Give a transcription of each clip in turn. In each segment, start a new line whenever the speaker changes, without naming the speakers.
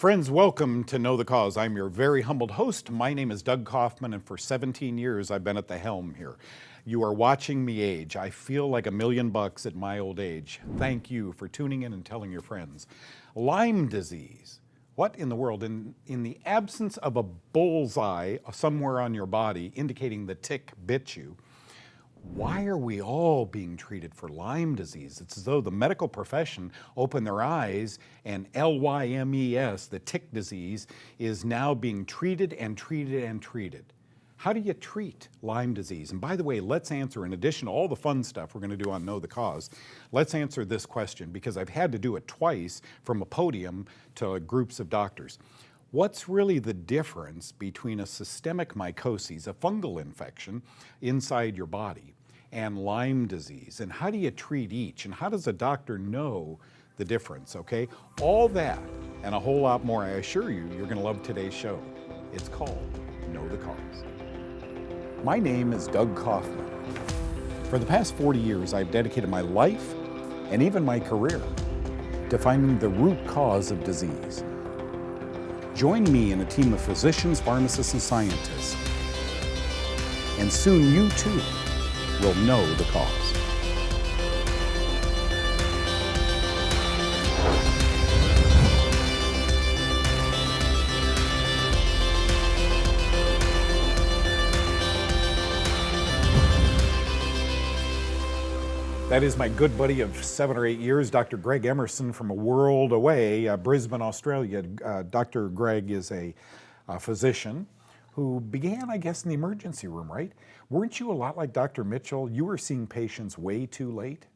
Friends, welcome to Know the Cause. I'm your very humbled host. My name is Doug Kaufman, and for 17 years I've been at the helm here. You are watching me age. I feel like $1,000,000 at my old age. Thank you for tuning in and telling your friends. Lyme disease. What in the world? In the absence of a bullseye somewhere on your body indicating the tick bit you, why are we all being treated for Lyme disease? It's as though the medical profession opened their eyes and LYMES, the tick disease, is now being treated and treated and treated. How do you treat Lyme disease? And by the way, let's answer, in addition to all the fun stuff we're going to do on Know the Cause, let's answer this question because I've had to do it twice from a podium to groups of doctors. What's really the difference between a systemic mycosis, a fungal infection inside your body, and Lyme disease? And how do you treat each? And how does a doctor know the difference, okay? All that and a whole lot more, I assure you, you're gonna love today's show. It's called Know the Cause. My name is Doug Kaufman. For the past 40 years, I've dedicated my life and even my career to finding the root cause of disease. Join me in a team of physicians, pharmacists, and scientists. And soon you too will know the cause. That is my good buddy of 7 or 8 years, Dr. Greg Emerson from a world away, Brisbane, Australia. Dr. Greg is a physician who began, I guess, in the emergency room, right? Weren't you a lot like Dr. Mitchell? You were seeing patients way too late?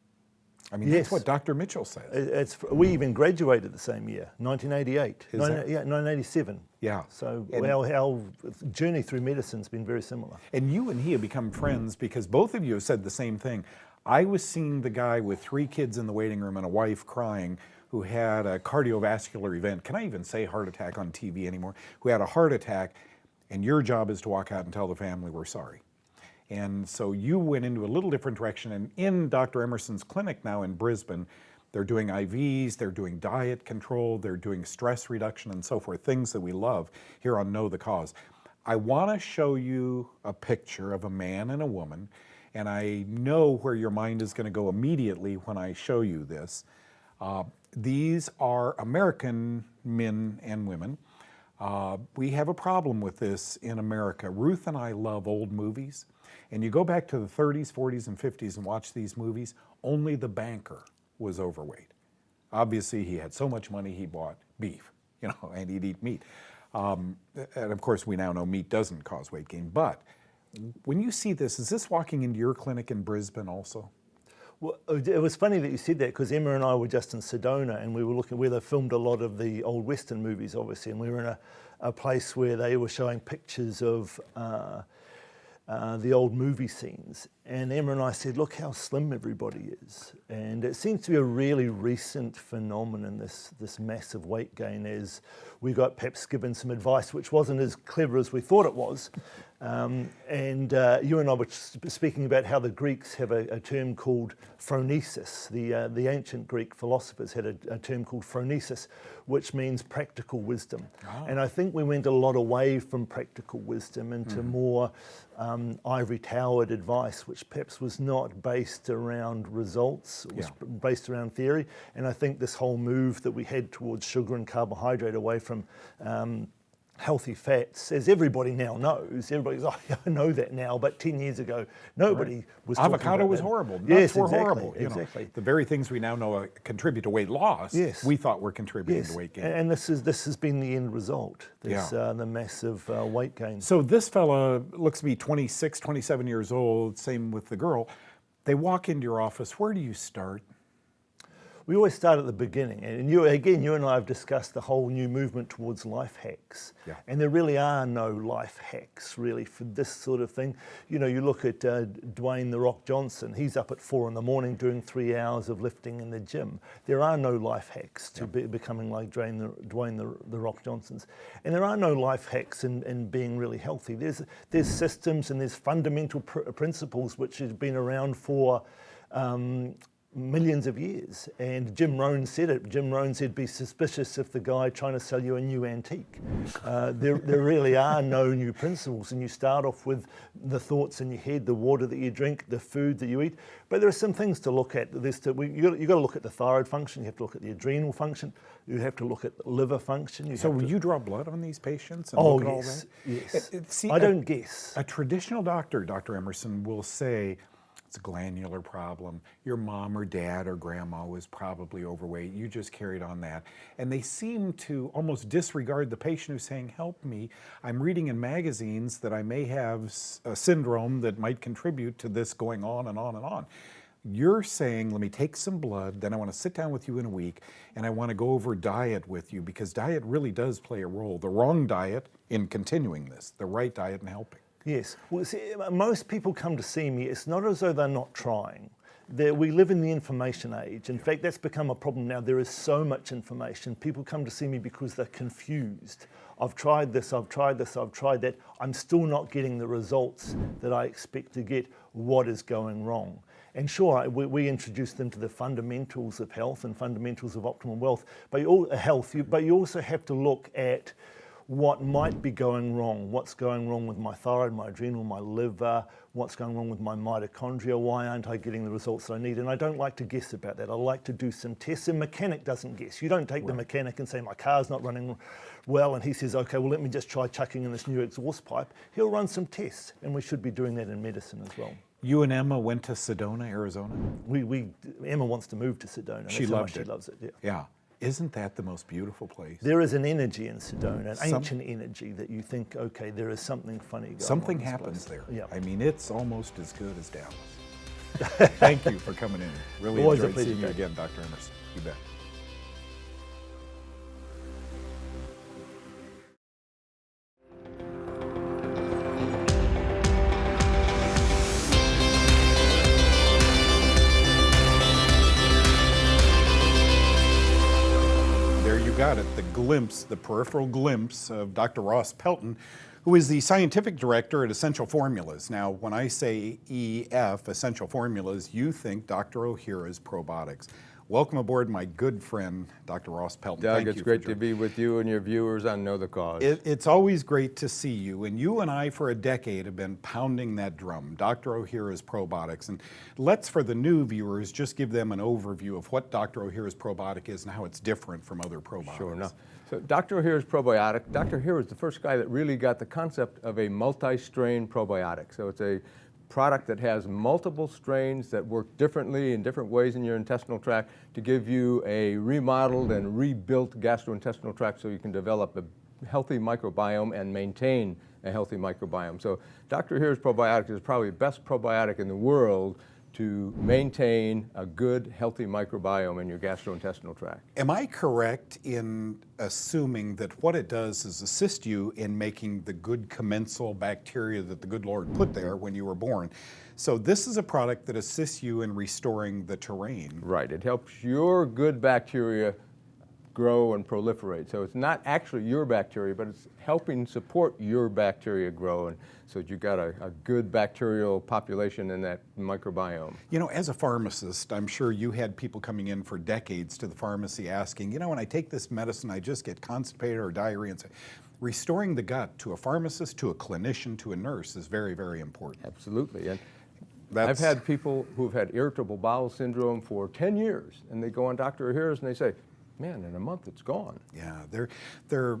I mean,
Yes.
That's what Dr. Mitchell says.
We even graduated the same year, 1988.
Is that?
Yeah, 1987.
Yeah.
So
And-
our journey through medicine's been very similar.
And you and he have become friends because both of you have said the same thing. I was seeing the guy with 3 kids in the waiting room and a wife crying who had a cardiovascular event. Can I even say heart attack on TV anymore? Who had a heart attack, and your job is to walk out and tell the family we're sorry. And so you went into a little different direction, and in Dr. Emerson's clinic now in Brisbane, they're doing IVs, they're doing diet control, they're doing stress reduction and so forth, things that we love here on Know the Cause. I want to show you a picture of a man and a woman, and I know where your mind is going to go immediately when I show you this. These are American men and women. We have a problem with this in America. Ruth and I love old movies, and you go back to the 30s, 40s, and 50s and watch these movies, only the banker was overweight. Obviously, he had so much money he bought beef, and he'd eat meat. And of course, we now know meat doesn't cause weight gain, but when you see this, is this walking into your clinic in Brisbane also?
Well, it was funny that you said that because Emma and I were just in Sedona and we were looking where they filmed a lot of the old Western movies, obviously, and we were in a place where they were showing pictures of the old movie scenes. And Emma and I said, look how slim everybody is. And it seems to be a really recent phenomenon, this massive weight gain, as we got perhaps given some advice which wasn't as clever as we thought it was. And you and I were speaking about how the Greeks have a term called phronesis. The ancient Greek philosophers had a term called phronesis, which means practical wisdom.
Oh.
And I think we went a lot away from practical wisdom into more ivory towered advice, which perhaps was not based around results, it was based around theory. And I think this whole move that we had towards sugar and carbohydrate away from healthy fats, as everybody now knows. Everybody's like, I know that now, but 10 years ago, nobody was talking
Avocado
about
was
that.
horrible. Nuts
Yes,
were
exactly,
horrible.
exactly.
The very things we now know contribute to weight loss,
Yes.
we thought were contributing
Yes,
to weight gain.
and this has been the end result, the massive weight gain.
So this fella looks to be 26, 27 years old, same with the girl. They walk into your office. Where do you start?
We always start at the beginning, and you and I have discussed the whole new movement towards life hacks, and there really are no life hacks really for this sort of thing. You look at Dwayne "The Rock" Johnson. He's up at 4 a.m. doing 3 hours of lifting in the gym. There are no life hacks to becoming like Dwayne the Rock Johnsons, and there are no life hacks in being really healthy. There's systems and there's fundamental principles which have been around for millions of years. And Jim Rohn said it. Jim Rohn said, be suspicious if the guy trying to sell you a new antique. There really are no new principles, and you start off with the thoughts in your head, the water that you drink, the food that you eat. But there are some things to look at. You've got to look at the thyroid function, you have to look at the adrenal function, you have to look at the liver function.
So will you draw blood on these patients and
Oh,
look at all
yes,
that?
yes.
See,
I don't guess.
A traditional doctor, Dr. Emerson, will say, it's a glandular problem. Your mom or dad or grandma was probably overweight. You just carried on that. And they seem to almost disregard the patient who's saying, help me. I'm reading in magazines that I may have a syndrome that might contribute to this going on and on and on. You're saying, let me take some blood, then I want to sit down with you in a week, and I want to go over diet with you, because diet really does play a role. The wrong diet in continuing this, the right diet in helping.
Yes. Well, see, most people come to see me, it's not as though they're not trying. We live in the information age. In fact, that's become a problem now. There is so much information. People come to see me because they're confused. I've tried this, I've tried this, I've tried that. I'm still not getting the results that I expect to get. What is going wrong? And sure, we introduce them to the fundamentals of health and fundamentals of optimal wealth, but you also have to look at what might be going wrong. What's going wrong with my thyroid, my adrenal, my liver, what's going wrong with my mitochondria, why aren't I getting the results that I need? And I don't like to guess about that. I like to do some tests. A mechanic doesn't guess. You don't take the mechanic and say, my car's not running well, and he says, okay, well, let me just try chucking in this new exhaust pipe. He'll run some tests, and we should be doing that in medicine as well.
You and Emma went to Sedona, Arizona?
Emma wants to move to Sedona.
She loves it.
She loves it, yeah.
Yeah. Isn't that the most beautiful place?
There is an energy in Sedona, an ancient energy that you think, okay, there is something funny going on.
Something happens
place.
there.
Yeah.
I mean, it's almost as good as Dallas. Thank you for coming in. Really
Always a
enjoyed
pleasure,
seeing you
Greg.
again, Dr. Emerson. You bet. Got it, the peripheral glimpse of Dr. Ross Pelton, who is the scientific director at Essential Formulas. Now, when I say EF, Essential Formulas, you think Dr. Ohhira's Probiotics. Welcome aboard, my good friend, Dr. Ross Pelton.
Doug,
Thank
it's
you
great to be with you and your viewers on Know the Cause.
It's always great to see you, and you and I for a decade have been pounding that drum, Dr. Ohhira's Probiotics. And let's, for the new viewers, just give them an overview of what Dr. Ohhira's Probiotic is and how it's different from other probiotics.
Sure enough. So Dr. Ohhira's Probiotic, Dr. Ohhira is the first guy that really got the concept of a multi-strain probiotic. So it's a product that has multiple strains that work differently in different ways in your intestinal tract to give you a remodeled and rebuilt gastrointestinal tract so you can develop a healthy microbiome and maintain a healthy microbiome. So Dr. Ohhira's Probiotic is probably the best probiotic in the world to maintain a good, healthy microbiome in your gastrointestinal tract.
Am I correct in assuming that what it does is assist you in making the good commensal bacteria that the good Lord put there when you were born? So this is a product that assists you in restoring the terrain.
Right, it helps your good bacteria grow and proliferate. So it's not actually your bacteria, but it's helping support your bacteria grow, and so you've got a good bacterial population in that microbiome.
You know, as a pharmacist, I'm sure you had people coming in for decades to the pharmacy asking, you know, when I take this medicine, I just get constipated or diarrhea. And so restoring the gut to a pharmacist, to a clinician, to a nurse is very, very important.
Absolutely. And I've had people who've had irritable bowel syndrome for 10 years, and they go on Dr. Ohhira's and they say, man, in a month it's gone.
Yeah, there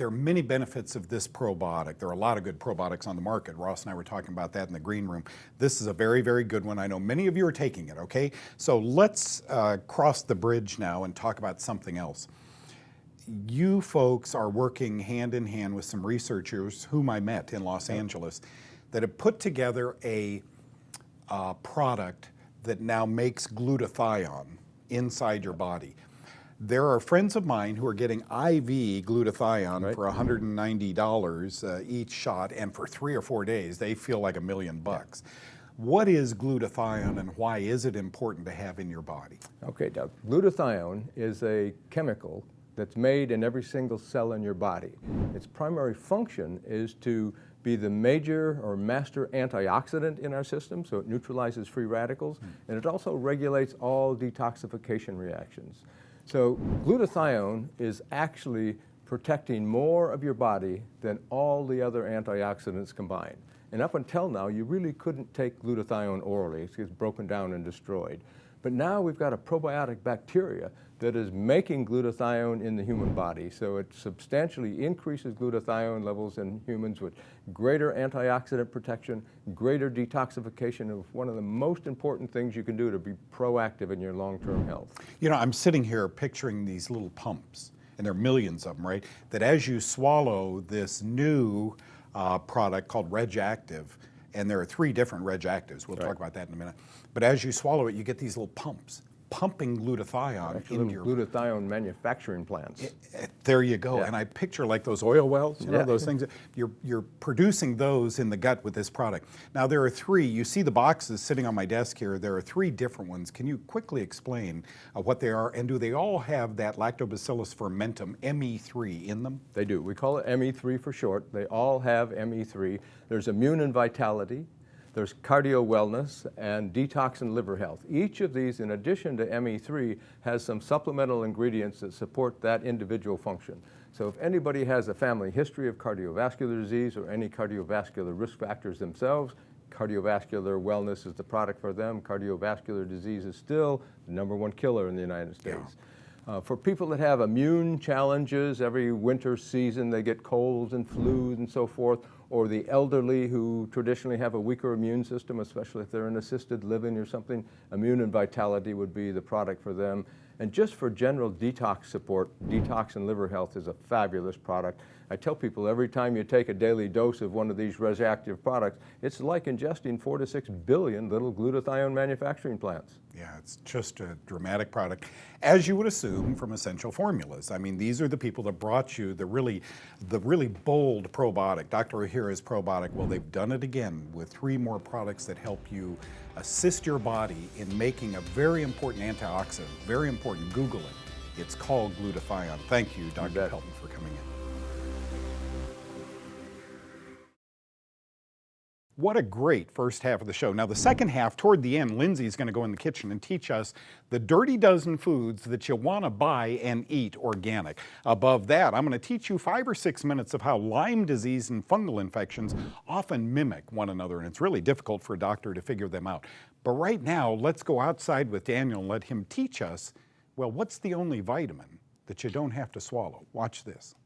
are many benefits of this probiotic. There are a lot of good probiotics on the market. Ross and I were talking about that in the green room. This is a very, very good one. I know many of you are taking it, okay? So let's cross the bridge now and talk about something else. You folks are working hand in hand with some researchers whom I met in Los Angeles that have put together a product that now makes glutathione inside your body. There are friends of mine who are getting IV glutathione for $190 each shot, and for 3 or 4 days, they feel like $1 million. What is glutathione, and why is it important to have in your body?
Okay, Doug. Glutathione is a chemical that's made in every single cell in your body. Its primary function is to be the major or master antioxidant in our system, so it neutralizes free radicals, and it also regulates all detoxification reactions. So glutathione is actually protecting more of your body than all the other antioxidants combined. And up until now, you really couldn't take glutathione orally. It gets broken down and destroyed. But now we've got a probiotic bacteria that is making glutathione in the human body. So it substantially increases glutathione levels in humans with greater antioxidant protection, greater detoxification of one of the most important things you can do to be proactive in your long-term health.
You know, I'm sitting here picturing these little pumps, and there are millions of them, right? That as you swallow this new product called Reg Active, and there are 3 different Reg Actives. We'll talk about that in a minute. But as you swallow it, you get these little pumps pumping glutathione into your
glutathione manufacturing plants.
There you go.
Yeah.
And I picture like those oil wells, you know,
Yeah.
those things. You're producing those in the gut with this product. Now there are 3. You see the boxes sitting on my desk here. There are 3 different ones. Can you quickly explain what they are, and do they all have that Lactobacillus fermentum ME3 in them?
They do. We call it ME3 for short. They all have ME3. There's immune and vitality. There's cardio wellness and detox and liver health. Each of these, in addition to ME3, has some supplemental ingredients that support that individual function. So if anybody has a family history of cardiovascular disease or any cardiovascular risk factors themselves, cardiovascular wellness is the product for them. Cardiovascular disease is still the #1 killer in the United States. For people that have immune challenges, every winter season they get colds and flus and so forth, or the elderly who traditionally have a weaker immune system, especially if they're in assisted living or something, immune and vitality would be the product for them. And just for general detox support, detox and liver health is a fabulous product. I tell people every time you take a daily dose of one of these Reg Active products, it's like ingesting 4 to 6 billion little glutathione manufacturing plants.
Yeah, it's just a dramatic product, as you would assume from Essential Formulas. I mean, these are the people that brought you the really bold probiotic, Dr. Ohhira's probiotic. Well, they've done it again with 3 more products that help you assist your body in making a very important antioxidant, very important. Google it. It's called glutathione. Thank you, Dr. Pelton, for coming in. What a great first half of the show. Now, the second half, toward the end, Lindsay's going to go in the kitchen and teach us the dirty dozen foods that you want to buy and eat organic. Above that, I'm going to teach you 5 or 6 minutes of how Lyme disease and fungal infections often mimic one another, and it's really difficult for a doctor to figure them out. But right now, let's go outside with Daniel and let him teach us, well, what's the only vitamin that you don't have to swallow? Watch this.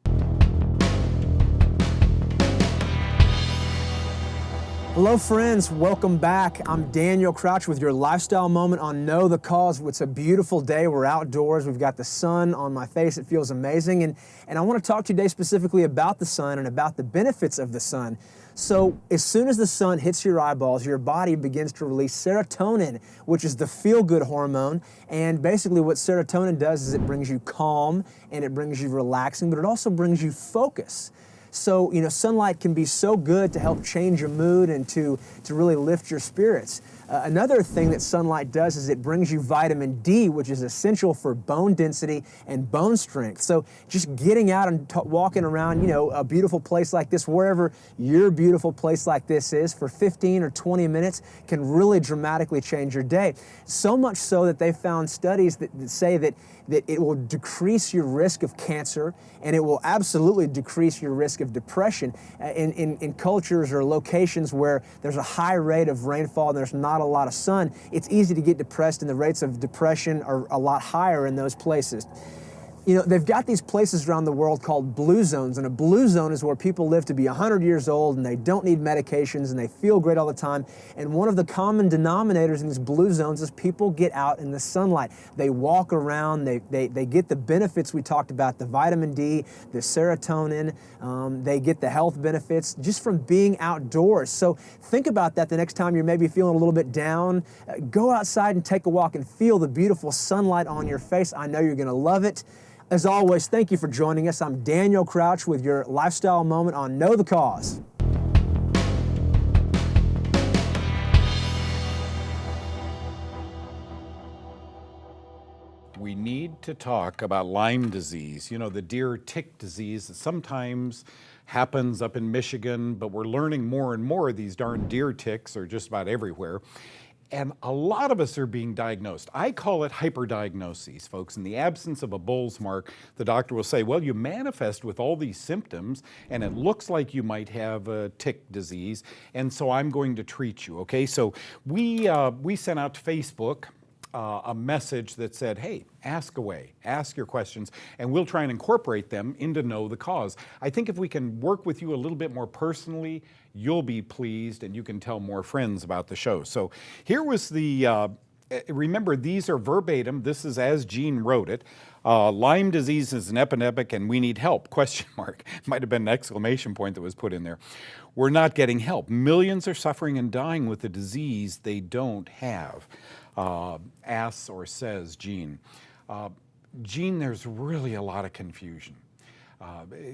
Hello friends, welcome back. I'm Daniel Crouch with your Lifestyle Moment on Know the Cause. It's a beautiful day. We're outdoors. We've got the sun on my face. It feels amazing. And I want to talk to you today specifically about the sun and about the benefits of the sun. So as soon as the sun hits your eyeballs, your body begins to release serotonin, which is the feel-good hormone. And basically what serotonin does is it brings you calm and it brings you relaxing, but it also brings you focus. So, you know, sunlight can be so good to help change your mood and to really lift your spirits. Another thing that sunlight does is it brings you vitamin D, which is essential for bone density and bone strength. So just getting out and walking around, you know, a beautiful place like this, wherever your beautiful place like this is, for 15 or 20 minutes can really dramatically change your day. So much so that they found studies that say that it will decrease your risk of cancer, and it will absolutely decrease your risk of depression. In cultures or locations where there's a high rate of rainfall and there's not a lot of sun, it's easy to get depressed, and the rates of depression are a lot higher in those places. You know, they've got these places around the world called blue zones, and a blue zone is where people live to be 100 years old and they don't need medications and they feel great all the time. And one of the common denominators in these blue zones is people get out in the sunlight. They walk around, they get the benefits we talked about, the vitamin D, the serotonin, they get the health benefits just from being outdoors. So think about that the next time you're maybe feeling a little bit down. Go outside and take a walk and feel the beautiful sunlight on your face. I know you're gonna love it. As always, thank you for joining us. I'm Daniel Crouch with your Lifestyle Moment on Know the Cause.
We need to talk about Lyme disease, you know, the deer tick disease that sometimes happens up in Michigan, but we're learning more and more these darn deer ticks are just about everywhere. And a lot of us are being diagnosed. I call it hyperdiagnoses, folks. In the absence of a bull's mark, the doctor will say, well, you manifest with all these symptoms, and it looks like you might have a tick disease, and so I'm going to treat you, okay? So we sent out to Facebook a message that said, hey, ask away, ask your questions, and we'll try and incorporate them into Know the Cause. I think if we can work with you a little bit more personally, you'll be pleased and you can tell more friends about the show. So here was the, remember these are verbatim, this is as Gene wrote it. Lyme disease is an epidemic and we need help, question mark. Might have been an exclamation point that was put in there. We're not getting help. Millions are suffering and dying with a disease they don't have. Asks or says Gene. Gene, there's really a lot of confusion.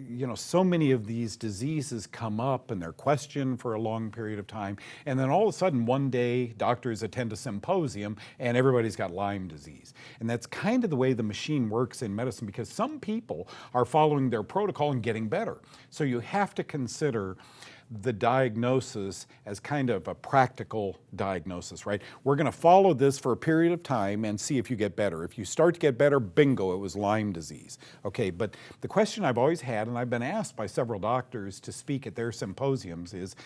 You know, so many of these diseases come up and they're questioned for a long period of time, and then all of a sudden one day doctors attend a symposium and everybody's got Lyme disease. And that's kind of the way the machine works in medicine, because some people are following their protocol and getting better. So you have to consider the diagnosis as kind of a practical diagnosis, right? We're going to follow this for a period of time and see if you get better. If you start to get better, bingo, it was Lyme disease. Okay, but the question I've always had, and I've been asked by several doctors to speak at their symposiums, is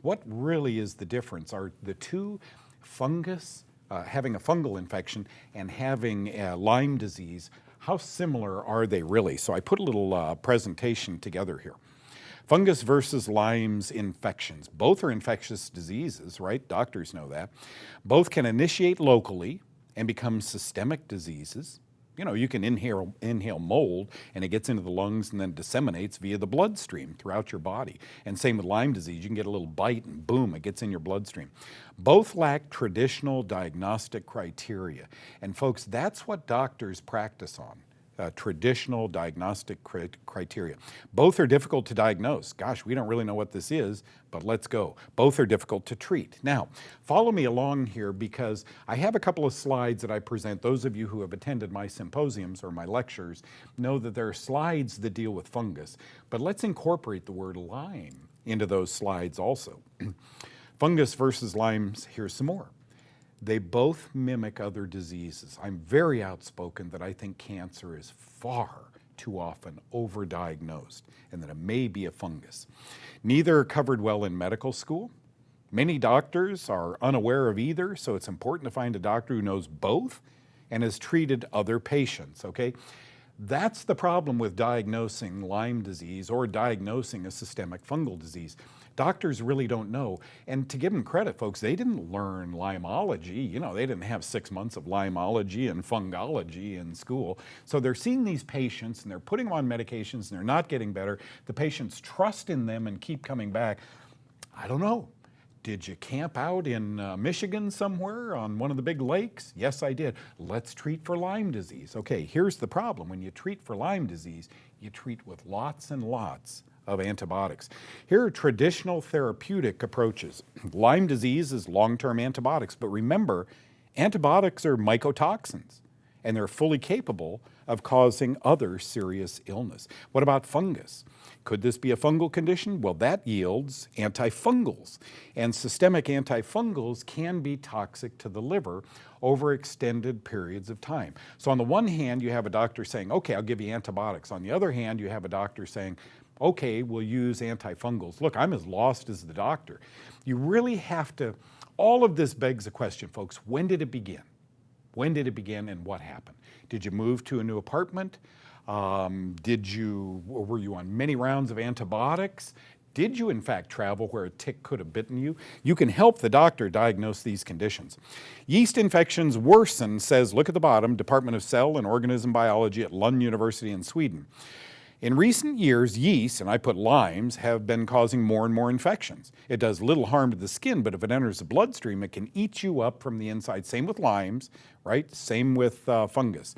what really is the difference? Are the two fungus, having a fungal infection and having Lyme disease, how similar are they really? So I put a little presentation together here. Fungus versus Lyme's infections. Both are infectious diseases, right? Doctors know that. Both can initiate locally and become systemic diseases. You know, you can inhale mold and it gets into the lungs and then disseminates via the bloodstream throughout your body. And same with Lyme disease, you can get a little bite and boom, it gets in your bloodstream. Both lack traditional diagnostic criteria. And folks, that's what doctors practice on. Traditional diagnostic criteria. Both are difficult to diagnose. Gosh, we don't really know what this is, but let's go. Both are difficult to treat. Now, follow me along here because I have a couple of slides that I present. Those of you who have attended my symposiums or my lectures know that there are slides that deal with fungus, but let's incorporate the word Lyme into those slides also. Fungus versus Lyme's, here's some more. They both mimic other diseases. I'm very outspoken that I think cancer is far too often overdiagnosed and that it may be a fungus. Neither are covered well in medical school. Many doctors are unaware of either, so it's important to find a doctor who knows both and has treated other patients, okay? That's the problem with diagnosing Lyme disease or diagnosing a systemic fungal disease. Doctors really don't know. And to give them credit, folks, they didn't learn limology. You know, they didn't have 6 months of limology and fungology in school. So they're seeing these patients and they're putting them on medications and they're not getting better. The patients trust in them and keep coming back. I don't know. Did you camp out in Michigan somewhere on one of the big lakes? Yes, I did. Let's treat for Lyme disease. Okay, here's the problem. When you treat for Lyme disease, you treat with lots and lots of antibiotics. Here are traditional therapeutic approaches. Lyme disease is long-term antibiotics, but remember, antibiotics are mycotoxins, and they're fully capable of causing other serious illness. What about fungus? Could this be a fungal condition? Well, that yields antifungals, and systemic antifungals can be toxic to the liver over extended periods of time. So on the one hand, you have a doctor saying, okay, I'll give you antibiotics. On the other hand, you have a doctor saying, okay, we'll use antifungals. Look, I'm as lost as the doctor. You really have to, all of this begs the question, folks, when did it begin? When did it begin and what happened? Did you move to a new apartment? Were you on many rounds of antibiotics? Did you in fact travel where a tick could have bitten you? You can help the doctor diagnose these conditions. Yeast infections worsen, says, look at the bottom, Department of Cell and Organism Biology at Lund University in Sweden. In recent years, yeast, and I put Lyme's, have been causing more and more infections. It does little harm to the skin, but if it enters the bloodstream, it can eat you up from the inside. Same with Lyme's, right? Same with fungus.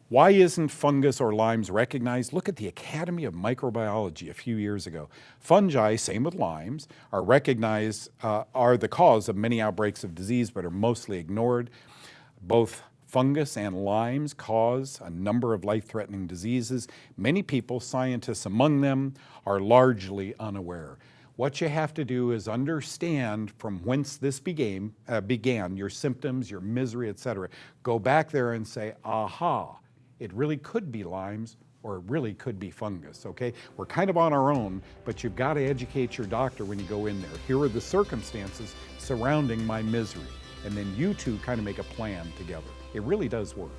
Why isn't fungus or Lyme's recognized? Look at the Academy of Microbiology a few years ago. Fungi, same with Lyme's, are recognized, are the cause of many outbreaks of disease, but are mostly ignored. Both Fungus and Lyme's cause a number of life-threatening diseases. Many people, scientists among them, are largely unaware. What you have to do is understand from whence this began, your symptoms, your misery, etc. Go back there and say, aha, it really could be Lyme's, or it really could be fungus, okay? We're kind of on our own, but you've got to educate your doctor when you go in there. Here are the circumstances surrounding my misery. And then you two kind of make a plan together. It really does work.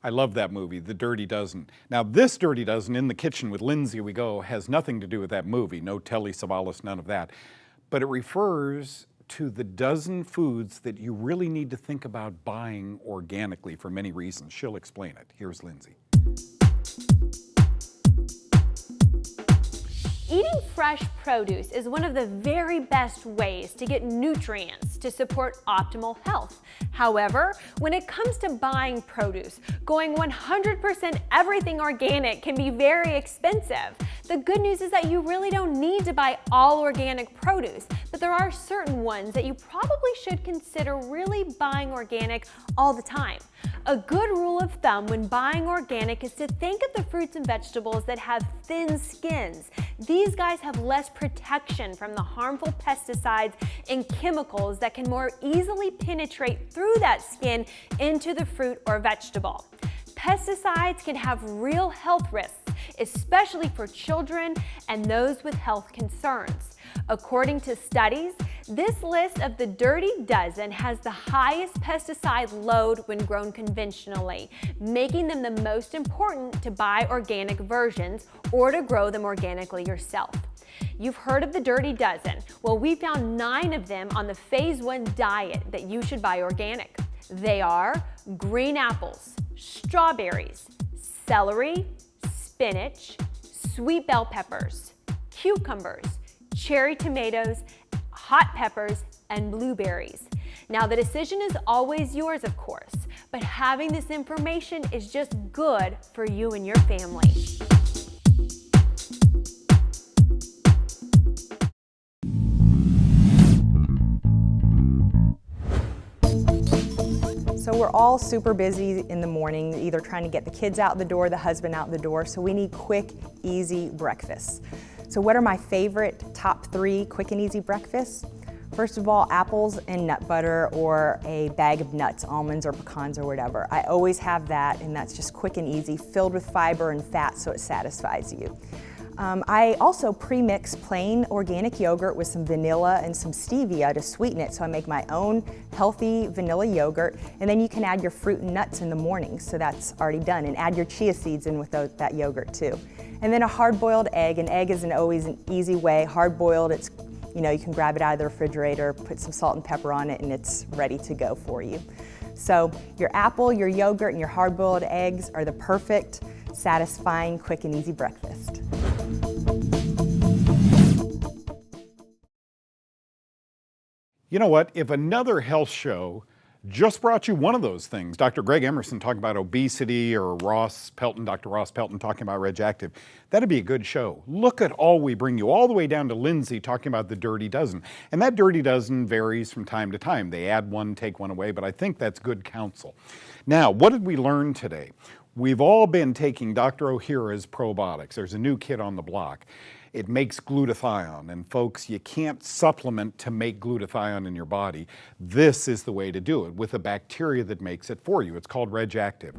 I love that movie, The Dirty Dozen. Now, this Dirty Dozen, In the Kitchen with Lindsay We Go, has nothing to do with that movie. No Telly Savalas, none of that. But it refers to the dozen foods that you really need to think about buying organically for many reasons. She'll explain it. Here's Lindsay.
Eating fresh produce is one of the very best ways to get nutrients to support optimal health. However, when it comes to buying produce, going 100% everything organic can be very expensive. The good news is that you really don't need to buy all organic produce, but there are certain ones that you probably should consider really buying organic all the time. A good rule of thumb when buying organic is to think of the fruits and vegetables that have thin skins. These guys have less protection from the harmful pesticides and chemicals that can more easily penetrate through that skin into the fruit or vegetable. Pesticides can have real health risks, especially for children and those with health concerns. According to studies, this list of the Dirty Dozen has the highest pesticide load when grown conventionally, making them the most important to buy organic versions or to grow them organically yourself. You've heard of the Dirty Dozen. Well, we found 9 of them on the Phase 1 diet that you should buy organic. They are green apples, strawberries, celery, spinach, sweet bell peppers, cucumbers, cherry tomatoes, hot peppers, and blueberries. Now, the decision is always yours, of course, but having this information is just good for you and your family.
So we're all super busy in the morning, either trying to get the kids out the door, the husband out the door, so we need quick, easy breakfasts. So what are my favorite top 3 quick and easy breakfasts? First of all, apples and nut butter, or a bag of nuts, almonds or pecans or whatever. I always have that, and that's just quick and easy, filled with fiber and fat, so it satisfies you. I also pre-mix plain organic yogurt with some vanilla and some stevia to sweeten it, so I make my own healthy vanilla yogurt, and then you can add your fruit and nuts in the morning, so that's already done, and add your chia seeds in with that yogurt too. And then a hard-boiled egg. An egg isn't always an easy way. Hard-boiled, it's, you know, you can grab it out of the refrigerator, put some salt and pepper on it, and it's ready to go for you. So your apple, your yogurt, and your hard-boiled eggs are the perfect, satisfying, quick and easy breakfast.
You know what? If another health show just brought you one of those things, Dr. Greg Emerson talking about obesity, or Dr. Ross Pelton talking about Reg'Activ, that'd be a good show. Look at all we bring you, all the way down to Lindsay talking about the Dirty Dozen. And that Dirty Dozen varies from time to time. They add one, take one away, but I think that's good counsel. Now, what did we learn today? We've all been taking Dr. Ohhira's probiotics. There's a new kid on the block. It makes glutathione, and folks, you can't supplement to make glutathione in your body. This is the way to do it, with a bacteria that makes it for you. It's called Reg'Activ.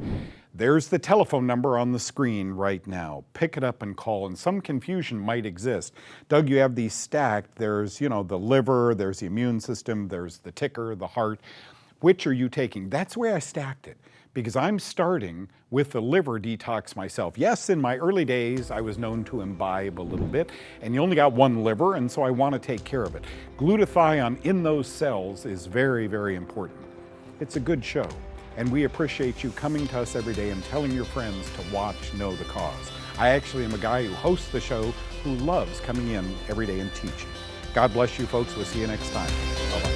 There's the telephone number on the screen right now. Pick it up and call, and some confusion might exist. Doug, you have these stacked. There's, the liver, there's the immune system, there's the ticker, the heart. Which are you taking? That's the way I stacked it, because I'm starting with the liver detox myself. Yes, in my early days, I was known to imbibe a little bit, and you only got one liver, and so I want to take care of it. Glutathione in those cells is very, very important. It's a good show, and we appreciate you coming to us every day and telling your friends to watch Know the Cause. I actually am a guy who hosts the show who loves coming in every day and teaching. God bless you, folks. We'll see you next time. Bye-bye.